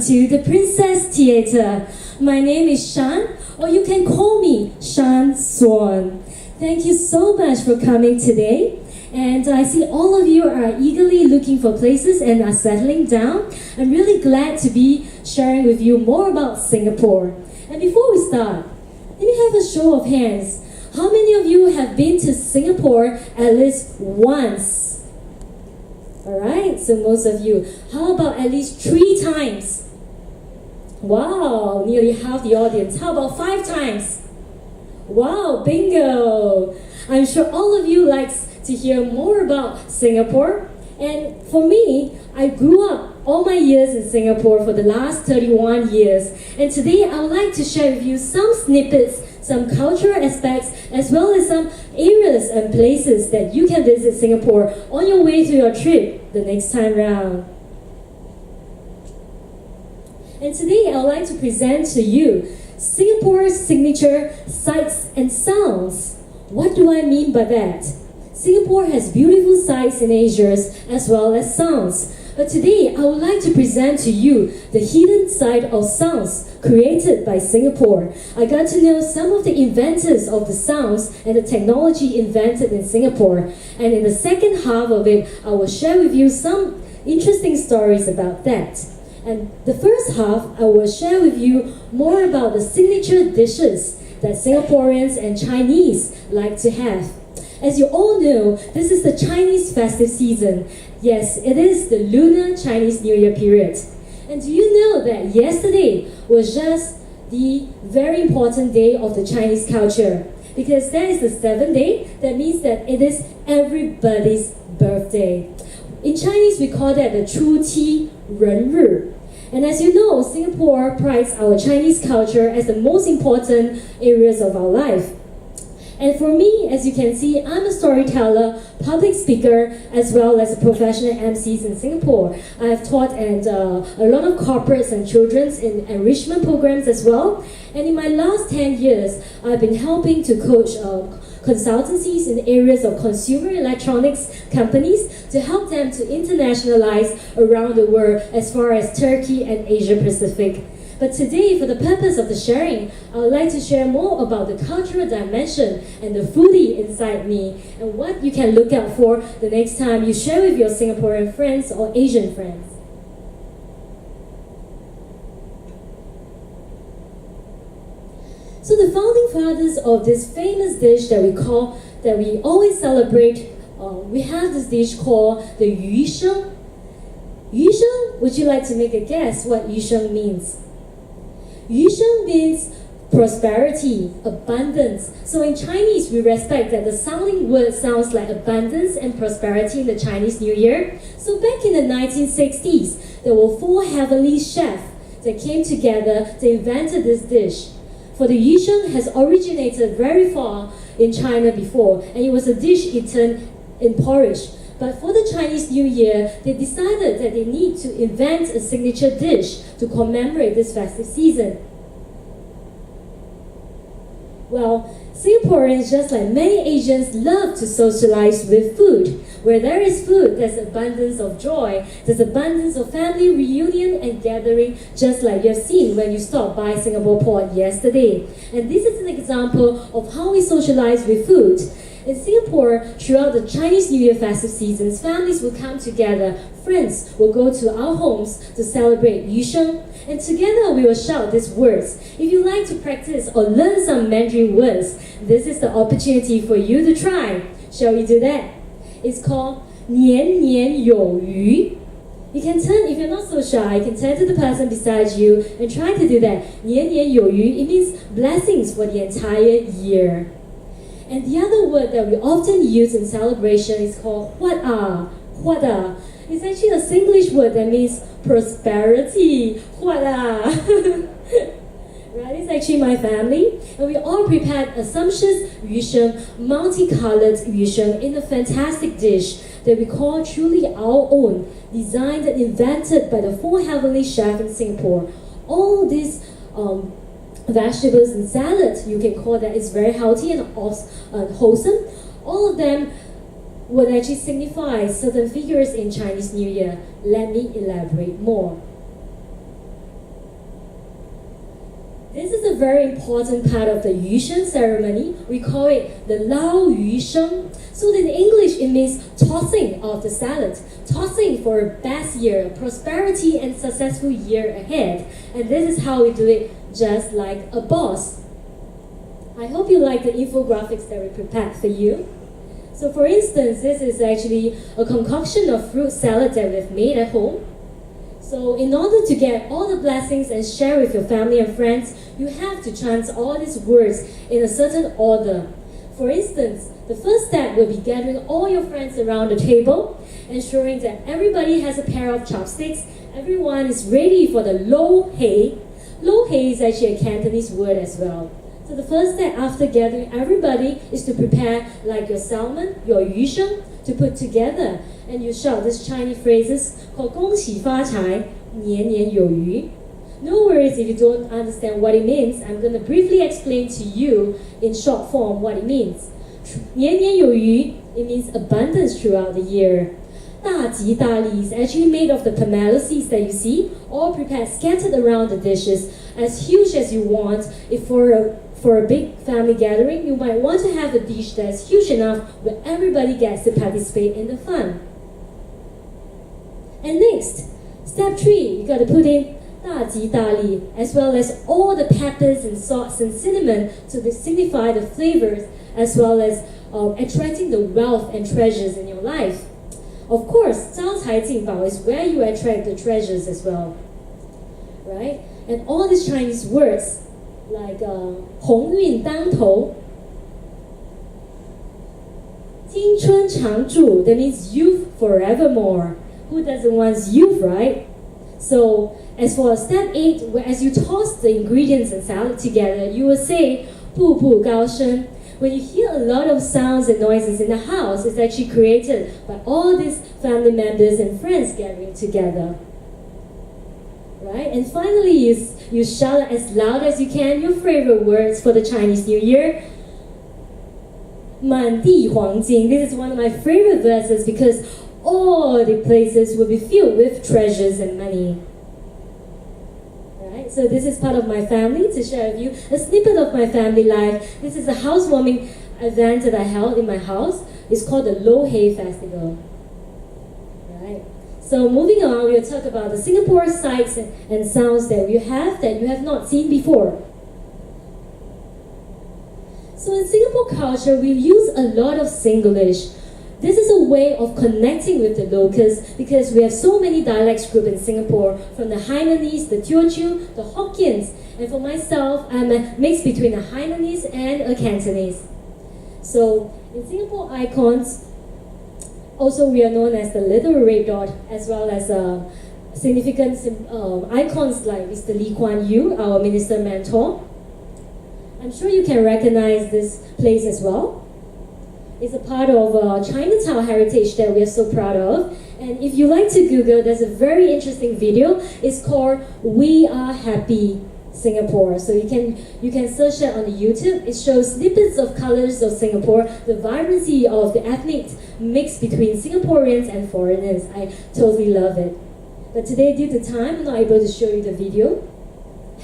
to the Princess Theatre. My name is Shan, or you can call me Shan Swan. Thank you so much for coming today. And I see all of you are eagerly looking for places and are settling down. I'm really glad to be sharing with you more about Singapore. And before we start, let me have a show of hands. How many of you have been to Singapore at least once? Alright, so most of you. How about at least 3 times? Wow, nearly half the audience. How about 5 times? Wow, bingo! I'm sure all of you like to hear more about Singapore. And for me, I grew up all my years in Singapore for the last 31 years. And today I would like to share with you some snippets, some cultural aspects, as well as some areas and places that you can visit Singapore on your way to your trip the next time round. And today I would like to present to you Singapore's signature sights and sounds. What do I mean by that? Singapore has beautiful sights and Asia as well as sounds. But today, I would like to present to you the hidden side of sounds created by Singapore. I got to know some of the inventors of the sounds and the technology invented in Singapore. And in the second half of it, I will share with you some interesting stories about that. And the first half, I will share with you more about the signature dishes that Singaporeans and Chinese like to have. As you all know, this is the Chinese festive season. Yes, it is the Lunar Chinese New Year period. And do you know that yesterday was just the very important day of the Chinese culture? Because that is the 7th day, that means that it is everybody's birthday. In Chinese, we call that the 初七人日. And as you know, Singapore prides our Chinese culture as the most important areas of our life. And for me, as you can see, I'm a storyteller, public speaker, as well as a professional MCs in Singapore. I have taught at a lot of corporates and children's in enrichment programs as well. And in my last 10 years, I've been helping to coach consultancies in areas of consumer electronics companies to help them to internationalize around the world as far as Turkey and Asia Pacific. But today, for the purpose of the sharing, I would like to share more about the cultural dimension and the foodie inside me and what you can look out for the next time you share with your Singaporean friends or Asian friends. So the founding fathers of this famous dish that we always celebrate, we have this dish called the Yu Sheng. Yu Sheng, would you like to make a guess what Yu Sheng means? Yu Sheng means prosperity, abundance. So in Chinese, we respect that the sounding word sounds like abundance and prosperity in the Chinese New Year. So back in the 1960s, there were 4 heavenly chefs that came together to invent this dish. For the Yu Sheng has originated very far in China before, and it was a dish eaten in porridge. But for the Chinese New Year, they decided that they need to invent a signature dish to commemorate this festive season. Well, Singaporeans, just like many Asians, love to socialize with food. Where there is food, there's abundance of joy, there's abundance of family reunion and gathering, just like you have seen when you stopped by Singapore Port yesterday. And this is an example of how we socialize with food. In Singapore, throughout the Chinese New Year festive seasons, families will come together, friends will go to our homes to celebrate Yu Sheng, and together we will shout these words. If you like to practice or learn some Mandarin words, this is the opportunity for you to try. Shall we do that? It's called 年年有余. You can turn, if you're not so shy, you can turn to the person beside you and try to do that. 年年有余, it means blessings for the entire year. And the other word that we often use in celebration is called Huat Huat. It's actually a Singlish word that means prosperity. Huat Right, it's actually my family. And we all prepared a sumptuous Yu Sheng, multicolored Yu Sheng in a fantastic dish that we call truly our own, designed and invented by the 4 heavenly chefs in Singapore. All these vegetables and salads, you can call that, is very healthy and wholesome. All of them would actually signify certain figures in Chinese New Year. Let me elaborate more. This is a very important part of the Yusheng ceremony. We call it the Lao Yu Sheng. So in English, it means tossing of the salad. Tossing for a best year, a prosperity and successful year ahead. And this is how we do it, just like a boss. I hope you like the infographics that we prepared for you. So for instance, this is actually a concoction of fruit salad that we've made at home. So in order to get all the blessings and share with your family and friends, you have to chant all these words in a certain order. For instance, the first step will be gathering all your friends around the table, ensuring that everybody has a pair of chopsticks, everyone is ready for the lo hei. Lo hei is actually a Cantonese word as well. So the first step after gathering everybody is to prepare like your salmon, your yu sheng, to put together. And you shout these Chinese phrases called 恭喜发财,年年有余. No worries if you don't understand what it means. I'm going to briefly explain to you in short form what it means. 年年有余, it means abundance throughout the year. 大吉大利 is actually made of the pomelo seeds that you see, all prepared, scattered around the dishes, as huge as you want. If for a big family gathering, you might want to have a dish that's huge enough where everybody gets to participate in the fun. And next, step 3, you got to put in 大吉大利, as well as all the peppers and salts and cinnamon to signify the flavors, as well as attracting the wealth and treasures in your life. Of course, 招财进宝 is where you attract the treasures as well, right? And all these Chinese words like 鸿运当头, 青春常驻, that means youth forevermore. Who doesn't want youth, right? So, as for step 8, as you toss the ingredients and salad together, you will say 步步高升. When you hear a lot of sounds and noises in the house, it's actually created by all these family members and friends gathering together. Right? And finally, you shout as loud as you can your favorite words for the Chinese New Year. 满地黄金. This is one of my favorite verses because all the places will be filled with treasures and money. Right? So this is part of my family to share with you a snippet of my family life. This is a housewarming event that I held in my house. It's called the Lo Hei Festival. Right? So moving on, we'll talk about the Singapore sights and sounds that you have not seen before. So in Singapore culture, we use a lot of Singlish. This is a way of connecting with the locals because we have so many dialects groups in Singapore, from the Hainanese, the Teochew, the Hokkiens, and for myself, I'm a mix between a Hainanese and a Cantonese. So in Singapore icons, also we are known as the Little Red Dot, as well as significant icons like Mr. Lee Kuan Yew, our minister mentor. I'm sure you can recognize this place as well. It's a part of Chinatown heritage that we are so proud of. And if you like to Google, there's a very interesting video. It's called We Are Happy Singapore. So you can search that on the YouTube. It shows snippets of colors of Singapore, the vibrancy of the ethnic mix between Singaporeans and foreigners. I totally love it. But today, due to time, I'm not able to show you the video.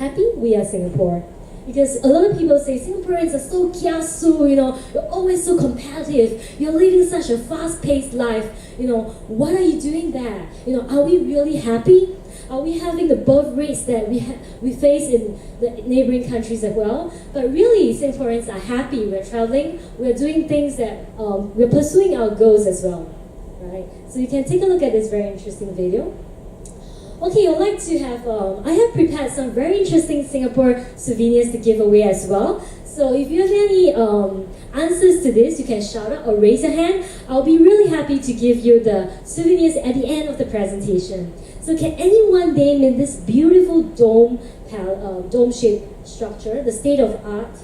Happy We Are Singapore. Because a lot of people say Singaporeans are so kiasu, you're always so competitive, you're living such a fast-paced life, what are you doing there? Are we really happy? Are we having the birth rates that we face in the neighboring countries as well? But really, Singaporeans are happy, we're traveling, we're doing things that, we're pursuing our goals as well, right? So you can take a look at this very interesting video. Okay, I'd like to have, I have prepared some very interesting Singapore souvenirs to give away as well. So if you have any answers to this, you can shout out or raise your hand. I'll be really happy to give you the souvenirs at the end of the presentation. So can anyone name in this beautiful dome-shaped structure, the state of art?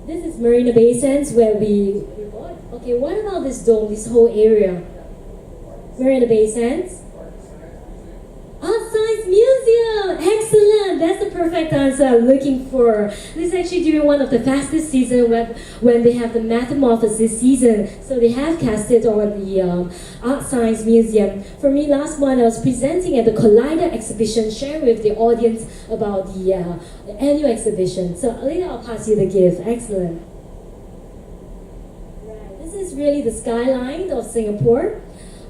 This is Marina Bay Sands where we bought. Okay, what about this dome, this whole area? Marina Bay Sands? Art Science Museum! Excellent! Yeah, that's the perfect answer I'm looking for. This is actually during one of the fastest season when they have the metamorphosis season. So they have cast it on the Art Science Museum. For me, last month I was presenting at the Collider exhibition, sharing with the audience about the annual exhibition. So later I'll pass you the gift. Excellent. Right, this is really the skyline of Singapore.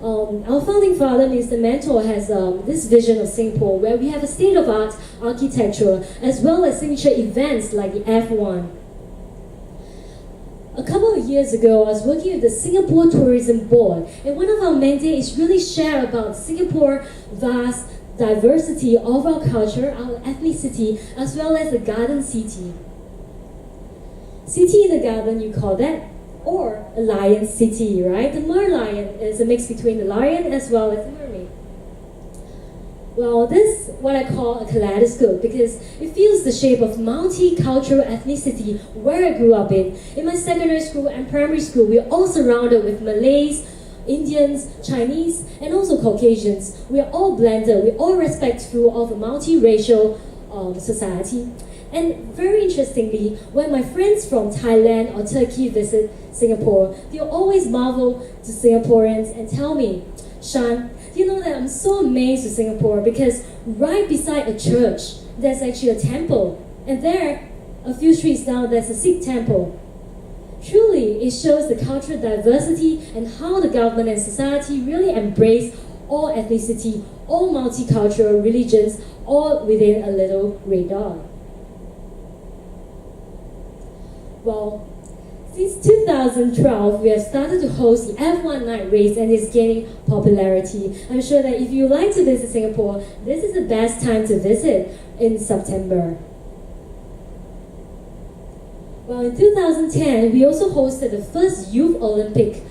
Our founding father, Mr. Mentor, has this vision of Singapore where we have a state-of-art architecture as well as signature events like the F1. A couple of years ago, I was working with the Singapore Tourism Board, and one of our mandates is really share about Singapore's vast diversity of our culture, our ethnicity, as well as the garden city. City in the garden, you call that? Or a lion city, right? The merlion is a mix between the lion as well as the mermaid. Well, this is what I call a kaleidoscope because it feels the shape of multicultural ethnicity where I grew up in. In my secondary school and primary school, we are all surrounded with Malays, Indians, Chinese, and also Caucasians. We are all blended, we are all respectful of a multiracial society. And very interestingly, when my friends from Thailand or Turkey visit Singapore, they'll always marvel to Singaporeans and tell me, Shan, do you know that I'm so amazed with Singapore because right beside a church, there's actually a temple. And there, a few streets down, there's a Sikh temple. Truly, it shows the cultural diversity and how the government and society really embrace all ethnicity, all multicultural religions, all within a little radar. Well, since 2012, we have started to host the F1 night race and it's gaining popularity. I'm sure that if you like to visit Singapore, this is the best time to visit in September. Well, in 2010, we also hosted the first Youth Olympic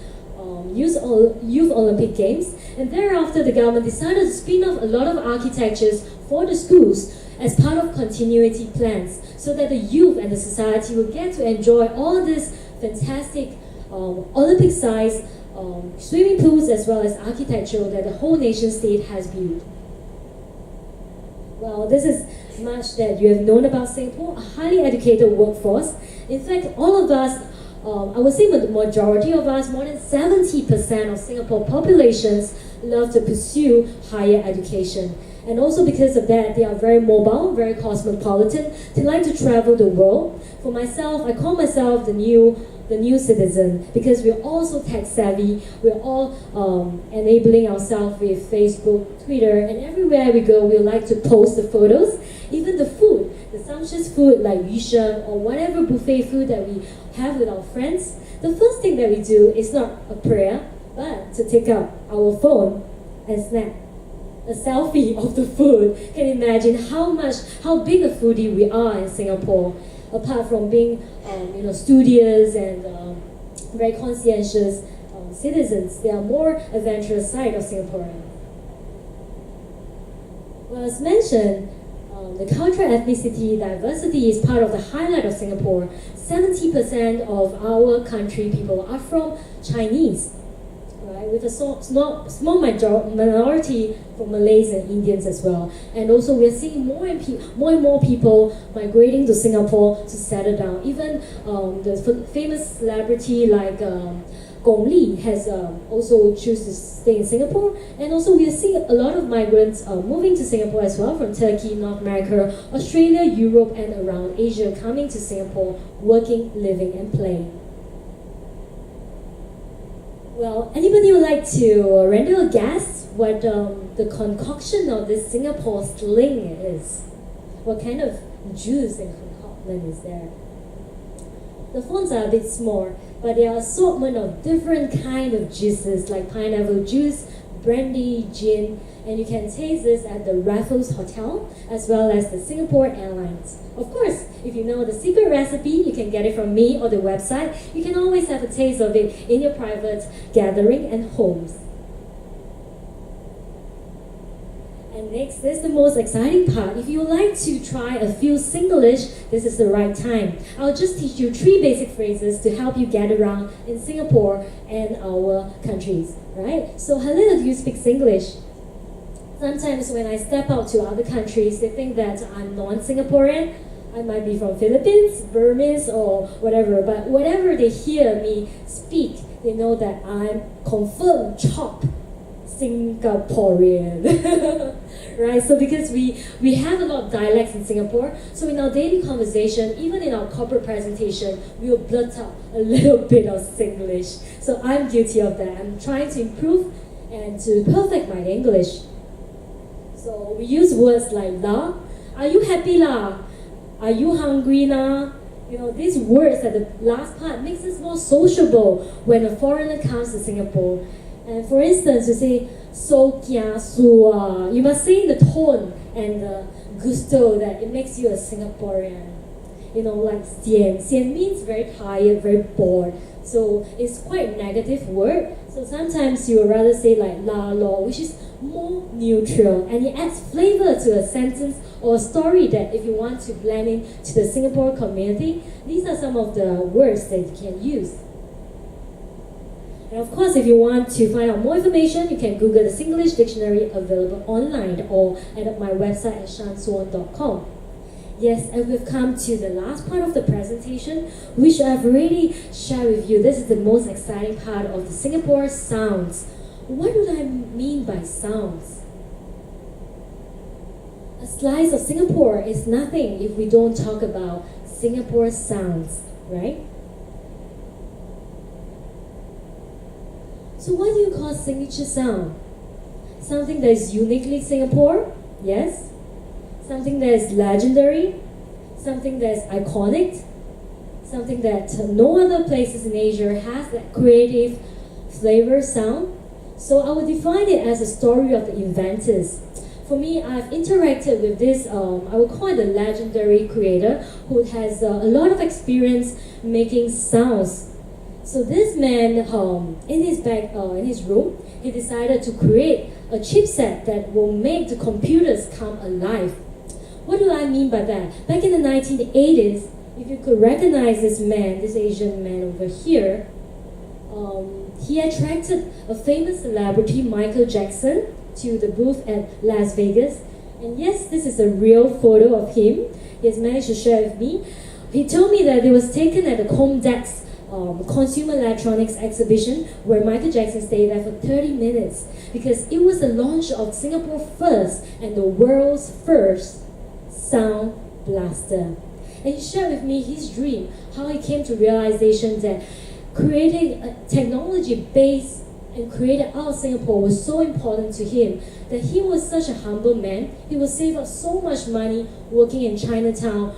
Games, and thereafter the government decided to spin off a lot of architectures for the schools as part of continuity plans, so that the youth and the society will get to enjoy all this fantastic Olympic-sized swimming pools as well as architecture that the whole nation state has built. Well, this is much that you have known about Singapore, a highly educated workforce. In fact, all of us, I would say the majority of us, more than 70% of Singapore populations love to pursue higher education. And also because of that, they are very mobile, very cosmopolitan. They like to travel the world. For myself, I call myself the new citizen because we're all so tech savvy. We're all enabling ourselves with Facebook, Twitter, and everywhere we go, we like to post the photos. Even the food, the sumptuous food like yusheng or whatever buffet food that we have with our friends, the first thing that we do is not a prayer, but to take out our phone and snap a selfie of the food. Can you imagine how big a foodie we are in Singapore? Apart from being, studious and very conscientious citizens, there are more adventurous side of Singaporeans. Well, as mentioned, the cultural ethnicity diversity is part of the highlight of Singapore. 70% of our country people are from Chinese, right? With a small minority from Malays and Indians as well. And also we are seeing more and more people migrating to Singapore to settle down. Even the famous celebrity like Gong Li has also choose to stay in Singapore. And also we are seeing a lot of migrants moving to Singapore as well from Turkey, North America, Australia, Europe, and around Asia coming to Singapore, working, living, and playing. Well, anybody would like to render a guess what the concoction of this Singapore sling is? What kind of juice and concoction is there? The fonts are a bit small, but there are assortment of different kind of juices like pineapple juice, brandy, gin, and you can taste this at the Raffles Hotel as well as the Singapore Airlines. Of course, if you know the secret recipe, you can get it from me or the website. You can always have a taste of it in your private gathering and homes. And next is the most exciting part. If you would like to try a few Singlish, this is the right time. I'll just teach you 3 basic phrases to help you get around in Singapore and our countries, right? So hello, do you speak Singlish? Sometimes when I step out to other countries, they think that I'm non-Singaporean. I might be from Philippines, Burmese, or whatever. But whatever they hear me speak, they know that I'm confirmed chop Singaporean. Right? So because we have a lot of dialects in Singapore, so in our daily conversation, even in our corporate presentation, we will blurt out a little bit of Singlish. So I'm guilty of that. I'm trying to improve and to perfect my English. So we use words like la. Are you happy la? Are you hungry na? You know, these words at the last part makes us more sociable when a foreigner comes to Singapore. And for instance, you say, so kia sua. You must say in the tone and the gusto that it makes you a Singaporean. You know, like sian. Sian means very tired, very bored. So it's quite a negative word. So sometimes you would rather say like la lo, which is more neutral, and it adds flavor to a sentence or a story that if you want to blend in to the Singapore community, these are some of the words that you can use. And of course, if you want to find out more information, you can Google the Singlish dictionary available online or at my website at shansuan.com. Yes, and we've come to the last part of the presentation, which I've already shared with you. This is the most exciting part of the Singapore sounds. What do I mean by sounds? A slice of Singapore is nothing if we don't talk about Singapore sounds, right? So what do you call signature sound? Something that is uniquely Singapore? Yes. Something that is legendary? Something that is iconic? Something that no other places in Asia has that creative flavor sound? So I would define it as a story of the inventors. For me, I've interacted with this, I would call it a legendary creator who has a lot of experience making sounds. So this man, in his room, he decided to create a chipset that will make the computers come alive. What do I mean by that? Back in the 1980s, if you could recognize this man, this Asian man over here, he attracted a famous celebrity, Michael Jackson, to the booth at Las Vegas. And yes, this is a real photo of him. He has managed to share with me. He told me that it was taken at the Comdex Consumer Electronics exhibition where Michael Jackson stayed there for 30 minutes because it was the launch of Singapore's first and the world's first sound blaster. And he shared with me his dream, how he came to realization that creating a technology based and created out of Singapore was so important to him that he was such a humble man. He would save up so much money working in Chinatown,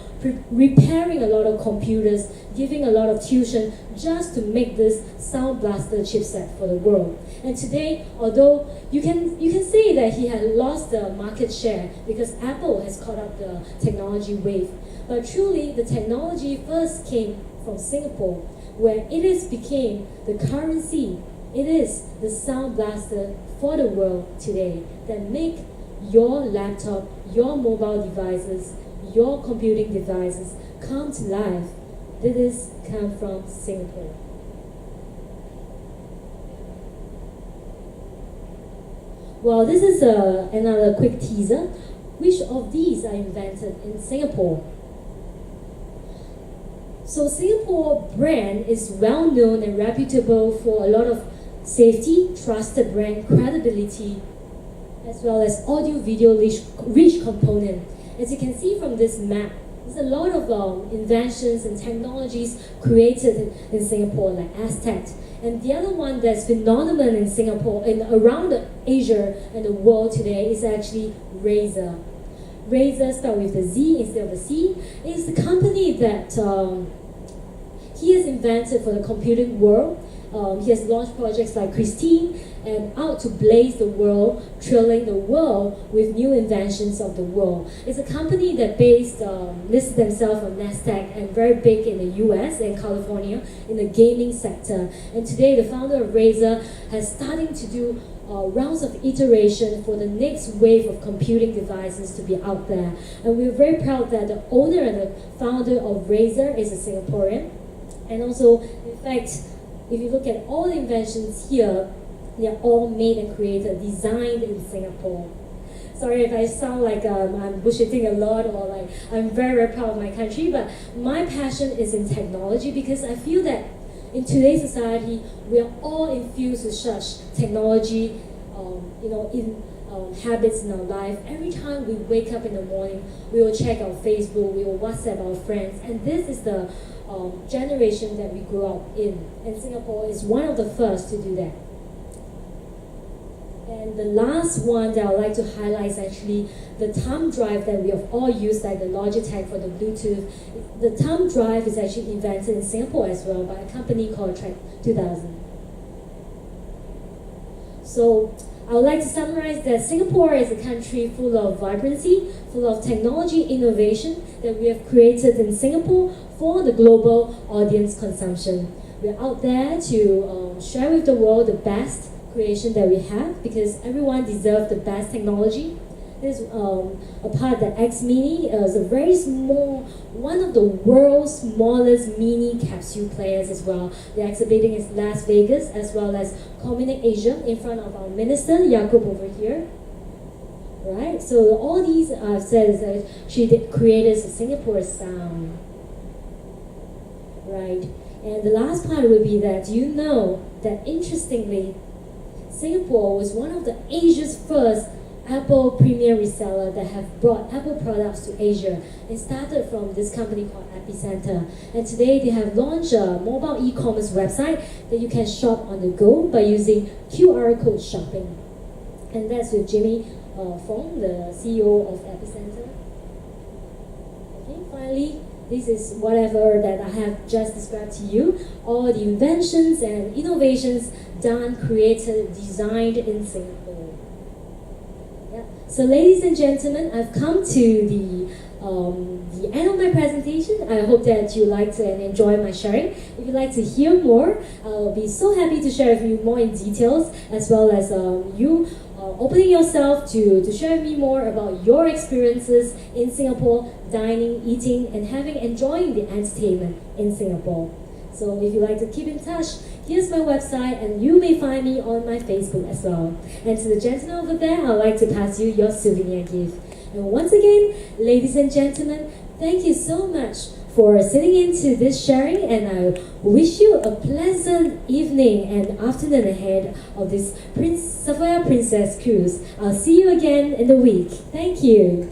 repairing a lot of computers, giving a lot of tuition just to make this Sound Blaster chipset for the world. And today, although you can say that he had lost the market share because Apple has caught up the technology wave, but truly the technology first came from Singapore, where it has became the currency. It is the Sound Blaster for the world today that make your laptop, your mobile devices, your computing devices come to life. This come from Singapore. Well, this is another quick teaser. Which of these are invented in Singapore? So Singapore brand is well known and reputable for a lot of safety, trusted brand, credibility, as well as audio-video rich component. As you can see from this map, there's a lot of inventions and technologies created in Singapore, like Aztec. And the other one that's been phenomenal in Singapore and around Asia and the world today is actually Razer. Razer, spelled with the Z instead of the C, is the company that he has invented for the computing world. He has launched projects like Christine and out to blaze the world, thrilling the world with new inventions of the world. It's a company that listed themselves on NASDAQ and very big in the US and California in the gaming sector. And today the founder of Razer has starting to do rounds of iteration for the next wave of computing devices to be out there. And we're very proud that the owner and the founder of Razer is a Singaporean. And also, in fact, if you look at all the inventions here, they're all made and created, designed in Singapore. Sorry if I sound like I'm bullshitting a lot or like I'm very, very proud of my country, but my passion is in technology because I feel that in today's society, we are all infused with such technology, in habits in our life. Every time we wake up in the morning, we will check our Facebook, we will WhatsApp our friends, and this is the generation that we grew up in. And Singapore is one of the first to do that. And the last one that I would like to highlight is actually the thumb drive that we have all used, like the Logitech for the Bluetooth. The thumb drive is actually invented in Singapore as well by a company called Track 2000. So I would like to summarize that Singapore is a country full of vibrancy, full of technology innovation that we have created in Singapore for the global audience consumption. We're out there to share with the world the best creation that we have because everyone deserves the best technology. There's a part that X Mini is a very small, one of the world's smallest mini capsule players as well. They're exhibiting in Las Vegas as well as Communic Asia in front of our minister, Yaacob over here. Right, so all these I've said is that she created Singapore sound. Right, and the last part would be that you know that interestingly, Singapore was one of the Asia's first Apple premier reseller that have brought Apple products to Asia. It started from this company called Epicenter. And today they have launched a mobile e-commerce website that you can shop on the go by using QR code shopping. And that's with Jimmy Fong, the CEO of Epicenter. Okay, finally, this is whatever that I have just described to you. All the inventions and innovations done, created, designed in Singapore. So ladies and gentlemen, I've come to the end of my presentation. I hope that you liked and enjoyed my sharing. If you'd like to hear more, I'll be so happy to share with you more in details, as well as you opening yourself to share with me more about your experiences in Singapore, dining, eating, and enjoying the entertainment in Singapore. So if you'd like to keep in touch, here's my website, and you may find me on my Facebook as well. And to the gentleman over there, I'd like to pass you your souvenir gift. And once again, ladies and gentlemen, thank you so much for sitting into this sharing, and I wish you a pleasant evening and afternoon ahead of this Sapphire Princess cruise. I'll see you again in the week. Thank you.